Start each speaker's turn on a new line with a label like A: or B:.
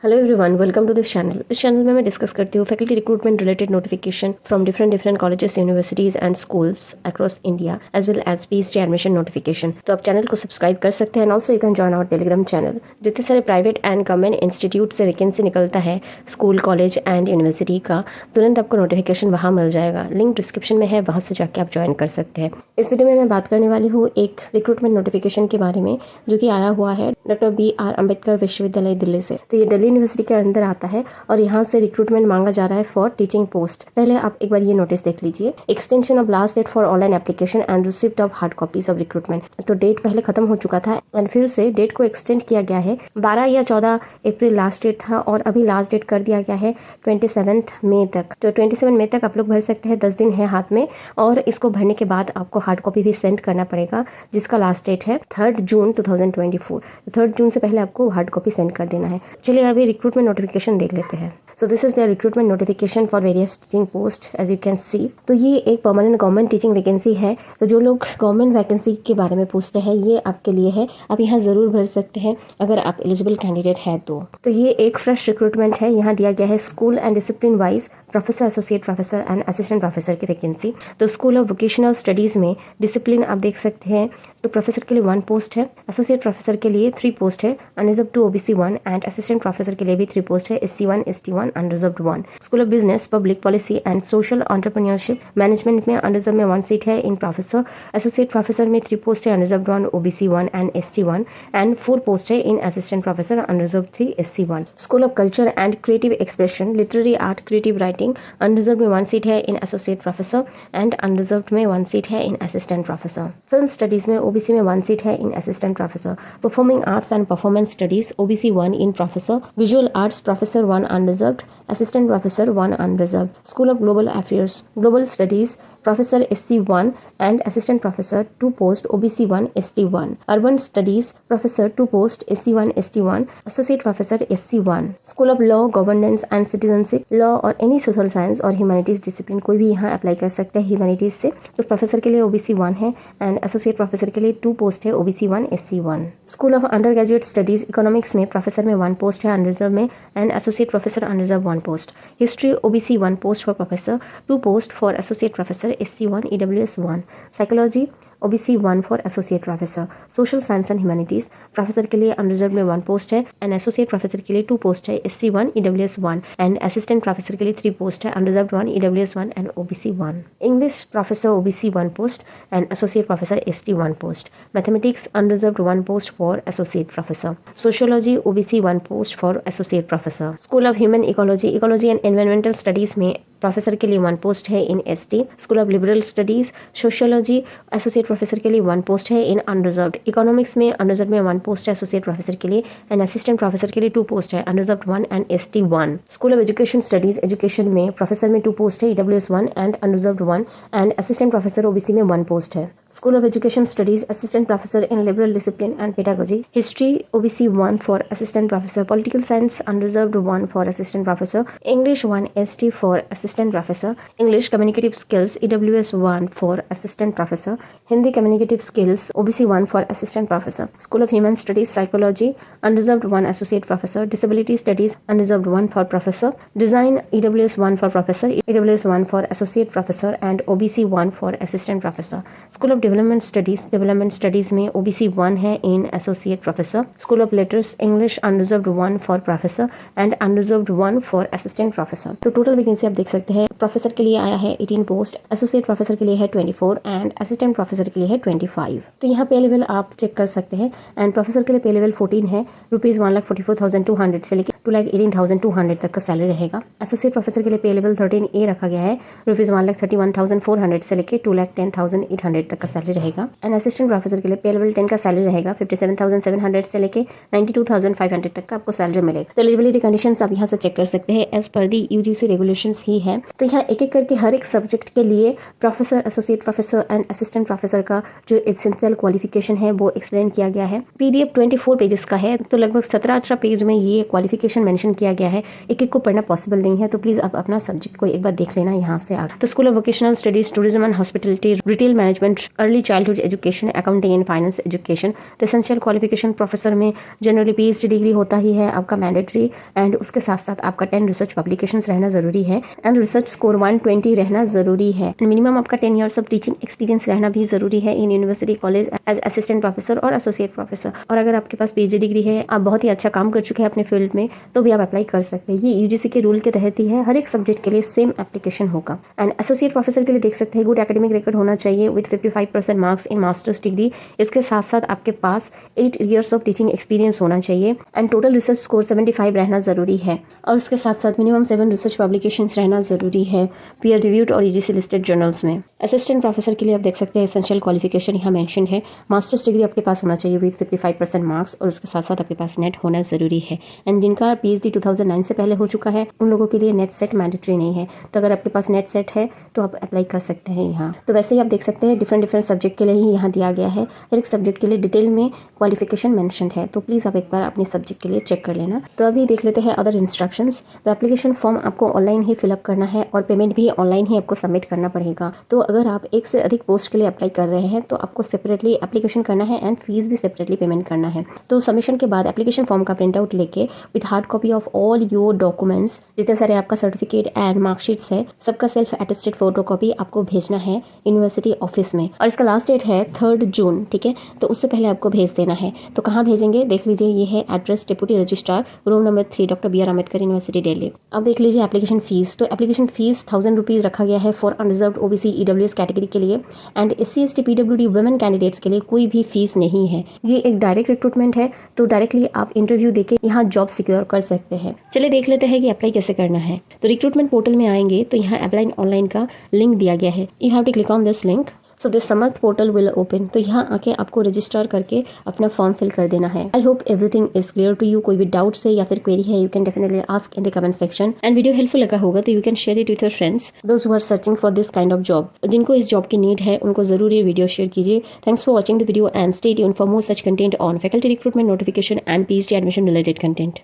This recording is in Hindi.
A: Hello everyone, welcome to this channel. इस चैनल में मैं डिस्कस करती हूँ faculty recruitment related notification from different colleges, universities and schools across India as well as PhD admission notification. तो आप चैनल को सब्सक्राइब कर सकते हैं and also you can join our Telegram channel. जितने सारे प्राइवेट एंड गवर्नमेंट इंस्टीट्यूट से वैकेंसी निकलता है स्कूल, कॉलेज एंड यूनिवर्सिटी का, तुरंत आपको नोटिफिकेशन वहाँ मिल जाएगा। लिंक डिस्क्रिप्शन में है, वहाँ से जाके आप ज्वाइन कर सकते हैं। इस वीडियो में मैं बात करने वाली हूँ एक रिक्रूटमेंट नोटिफिकेशन के बारे में जो कि आया हुआ है डॉक्टर BR अम्बेडकर विश्वविद्यालय दिल्ली से। तो ये दिल्ली यूनिवर्सिटी के अंदर आता है और यहाँ से रिक्रूटमेंट मांगा जा रहा है फॉर टीचिंग पोस्ट। पहले आप एक बार ये नोटिस देख लीजिए। Extension of last date for online application and receipt of hard copies of recruitment. तो डेट पहले खत्म हो चुका था एंड फिर से डेट को एक्सटेंड किया गया है। 12 या 14 अप्रैल लास्ट डेट था और अभी लास्ट डेट कर दिया गया है 27 मई तक। तो 27 मई तक आप लोग भर सकते हैं, 10 दिन है हाथ में। और इसको भरने के बाद आपको हार्ड कॉपी भी सेंड करना पड़ेगा जिसका लास्ट डेट है 3 जून 2024। 3 जून से पहले आपको हार्ड कॉपी सेंड कर देना है। चलिए अभी रिक्रूटमेंट नोटिफिकेशन देख लेते हैं। So this is the recruitment notification for various teaching post as you can see। तो ये एक परमानेंट गवर्नमेंट टीचिंग वैकेंसी है। तो जो लोग गवर्नमेंट वैकेंसी के बारे में पूछते हैं ये आपके लिए है, आप यहाँ ज़रूर भर सकते हैं अगर आप एलिजिबल कैंडिडेट हैं तो ये एक फ्रेश रिक्रूटमेंट है। यहाँ दिया गया है school and discipline wise professor, associate professor and assistant professor की वैकेंसी। तो स्कूल ऑफ वोकेशनल स्टडीज़ में डिसिप्लिन आप देख सकते हैं। तो प्रोफेसर के लिए 1 पोस्ट है, एसोसिएट प्रोफेसर के लिए 3 पोस्ट है, unreserved 2 OBC 1 and assistant professor के लिए भी 3 पोस्ट है, SC 1 ST 1 unreserved 1। School of business, public policy and social entrepreneurship management में अनरिजर्व में 1 सीट है इन प्रोफेसर, एसोसिएट प्रोफेसर में 3 पोस्ट है, unreserved 1 OBC 1 and ST 1 and 4 post है in assistant professor, unreserved 3 SC 1। School of culture and creative expression, literary art, creative writing, unreserve में 1 सीट है in associate professor and unreserved में 1 सीट है in assistant professor. Film studies में OBC में 1 सीट है in assistant professor. Performing arts and performance studies OBC 1 in professor, visual arts professor 1 unreserved, assistant professor 1 unreserved. School of global affairs, global studies professor SC 1 and assistant professor 2 post OBC 1 ST 1। Urban studies professor 2 post SC 1 ST 1, associate professor SC 1। School of law, governance and citizenship, law और एनी सोशल साइंस और ह्यूमैनिटीज डिसिप्लिन कोई भी यहाँ अप्लाई कर सकते हैं ह्यूमैनिटीज से। तो प्रोफेसर के लिए OBC 1 है एंड एसोसिएट प्रोफेसर के लिए 2 पोस्ट है OBC 1 SC 1। School of under graduate studies economics में प्रोफेसर में 1 पोस्ट है अनरिजर्व में and associate professor unreserved 1 post. History OBC 1 post for professor, 2 post for associate professor SC 1 EWS 1। Psychology OBC 1 for associate professor. Social science and humanities professor के लिए अनरिजर्व में 1 पोस्ट है एंड एसोसिएट प्रोफेसर के लिए 2 पोस्ट है SC 1 EWS 1 and assistant professor के लिए 3 पोस्ट है unreserved 1 EWS 1 and OBC 1। English professor OBC 1 post and associate professor ST 1 post. Mathematics unreserved 1 post for associate professor. Sociology OBC 1 post for associate professor. School of human ecology, ecology and environmental studies में प्रोफेसर के लिए 1 पोस्ट है in ST। School of liberal studies sociology associate professor के लिए 1 पोस्ट है इन अनरिजर्व्ड। इकोनॉमिक्स में अनरिजर्व में 1 पोस्ट है एसोसिएट प्रोफेसर के लिए एंड असिस्टेंट प्रोफेसर के लिए 2 पोस्ट है unreserved 1 and ST 1। School of education studies, education में प्रोफेसर में 2 पोस्ट है EWS 1 and unreserved 1 and assistant professor OBC में 1 पोस्ट है। School of education studies assistant professor in liberal discipline and pedagogy. History OBC 1 for assistant professor. Political science unreserved 1 for assistant professor. English 1 ST for assistant professor. English communicative skills EWS 1 for assistant professor। Hindi communicative skills OBC 1 for assistant professor। School of Human Studies Psychology unreserved 1 associate professor। Disability studies unreserved 1 for professor। Design EWS 1 for professor, EWS 1 for associate professor and OBC 1 for assistant professor। School of development studies में OBC 1 है in associate professor। School of letters English unreserved 1 for professor and unreserved 1 for assistant professor। तो टोटल वैकेंसी आप देख सकते हैं। प्रोफेसर के लिए आया है 18 पोस्ट, एसोसिएट प्रोफेसर के लिए है 24 एंड असिस्टेंट प्रोफेसर के लिए है 25। तो यहाँ पे लेवल आप चेक कर सकते हैं एंड प्रोफेसर के लिए पे लेवल 14 है, ₹1,44,200 से लेकर ₹2,18,200 तक का सैलरी रहेगा। एसोसिएट प्रोफेसर के लिए पे लेवल 13A रखा गया है, ₹1,31,400 से लेकर ₹2,10,800 तक का सैलरी रहेगा एंड असिस्टेंट प्रोफेसर के लिए पे लेवल 10 का सैलरी रहेगा, 57,700 से लेकर 92,500 तक का आपको सैलरी मिलेगा। तो एलिजिबिलिटी कंडीशंस आप यहाँ से चेक कर सकते हैं एज पर दी UGC रेगुलेशंस ही है। तो यहाँ एक एक करके हर एक सब्जेक्ट के लिए professor, associate professor and assistant professor का जो एसेंशियल क्वालिफिकेशन है वो एक्सप्लेन किया गया है। पीडीएफ 24 पेजेस का है, तो लगभग 17-18 पेज में ये क्वालिफिकेशन मेंशन किया गया है। एक एक को पढ़ना पॉसिबल नहीं है, तो प्लीज आप अपना सब्जेक्ट को एक बार देख लेना यहाँ से आगे। तो school of vocational studies, tourism and hospitality, retail management, early childhood education, accounting and finance education. तो एसेंशियल क्वालिफिकेशन प्रोफेसर में जनरली पीएचडी डिग्री होता ही है आपका मैंडेटरी, एंड उसके साथ साथ आपका 10 रिसर्च पब्लिकेशंस रहना जरूरी है, एंड रिसर्च स्कोर 120 रहना जरूरी है। मिनिमम आपका 10 ईयर्स ऑफ टीचिंग एक्सपीरियंस रहना भी जरूरी है in university college as assistant professor और एसोसिएट प्रोफेसर। और अगर आपके पास पीएचडी डिग्री है, आप बहुत ही अच्छा काम कर चुके हैं अपने फील्ड में, तो भी आप अप्लाई कर सकते हैं। ये यूजीसी के रूल के तहत ही है, हर एक सब्जेक्ट के लिए सेम एप्लीकेशन होगा। एंड एसोसिएट प्रोफेसर के लिए देख सकते हैं गुड एकेडमिक रिकॉर्ड होना चाहिए with 55% marks in masters degree. इसके साथ साथ आपके पास 8 ईयर्स ऑफ टीचिंग एक्सपीरियंस होना चाहिए, एंड टोटल रिसर्च स्कोर 75 रहना जरूरी है। और उसके साथ साथ मिनिमम 7 रिसर्च पब्लिकेशंस रहना जरूरी है पीयर रिव्यूड और यूजीसी लिस्टेड जर्नल्स में। असिस्टेंट प्रोफेसर के लिए आप देख सकते हैं एसेंशियल क्वालिफिकेशन यहाँ मेंशन है, मास्टर्स डिग्री आपके पास होना चाहिए विद 55% मार्क्स, और उसके साथ साथ आपके पास नेट होना जरूरी है। एंड जिनका पीएचडी 2009 से पहले हो चुका है उन लोगों के लिए नेट सेट मैंडेटरी नहीं है, तो अगर आपके पास नेट सेट है तो आप अप्लाई कर सकते हैं यहाँ। तो वैसे ही आप देख सकते हैं डिफरेंट सब्जेक्ट के लिए ही यहाँ दिया गया है, हर एक सब्जेक्ट के लिए डिटेल में क्वालिफिकेशन मेंशन है, तो प्लीज आप एक बार अपने सब्जेक्ट के लिए चेक कर लेना। तो अभी देख लेते हैं अदर इंस्ट्रक्शंस। तो एप्लीकेशन फॉर्म आपको ऑनलाइन ही फिलअप करना है और पेमेंट भी ऑनलाइन ही आपको सबमिट करना पड़ेगा। तो अगर आप एक से अधिक पोस्ट के लिए अप्लाई कर रहे हैं तो आपको सेपरेटली एप्लीकेशन करना है एंड फीस भी सेपरेटली पेमेंट करना है। तो सबमिशन के बाद एप्लीकेशन फॉर्म का प्रिंट आउट लेके with hard copy of all your documents, जितने सारे आपका सर्टिफिकेट एंड मार्कशीट्स है, सबका सेल्फ अटेस्टेड फोटोकॉपी आपको भेजना है यूनिवर्सिटी ऑफिस में। और इसका लास्ट डेट है 3 जून, ठीक है, तो उससे पहले आपको भेज देना है। तो कहाँ भेजेंगे देख लीजिए, ये है address deputy registrar, room number 3, doctor B R Ambedkar university Delhi. अब देख लीजिए एप्लीकेशन फीस। तो एप्लीकेशन फीस 1000 रुपीज़ रखा गया है for unreserved OBC EWS category के लिए, and SC ST PWD women candidates के लिए कोई भी फीस नहीं है। ये एक डायरेक्ट रिक्रूटमेंट है, तो डायरेक्टली आप इंटरव्यू देके यहाँ जॉब सिक्योर कर सकते हैं। चलिए देख लेते हैं कि अप्लाई कैसे करना है। तो रिक्रूटमेंट पोर्टल में आएंगे तो यहाँ अप्लाई ऑनलाइन का लिंक दिया गया है, you have to click on this link. So this Samarth portal will open. तो यहाँ आके आपको रजिस्टर करके अपना फॉर्म फिल कर देना है। I hope everything is clear to you. कोई भी डाउट्स है या फिर क्वेरी है, you can definitely ask in the comment section. And video helpful लगा होगा तो you can share it with your friends those who are searching for this kind of job. जिनको इस जॉब की नीड है उनको जरूर ये वीडियो शेयर कीजिए। Thanks for watching the video and stay tuned for more such content on faculty recruitment, notification and PhD admission related content.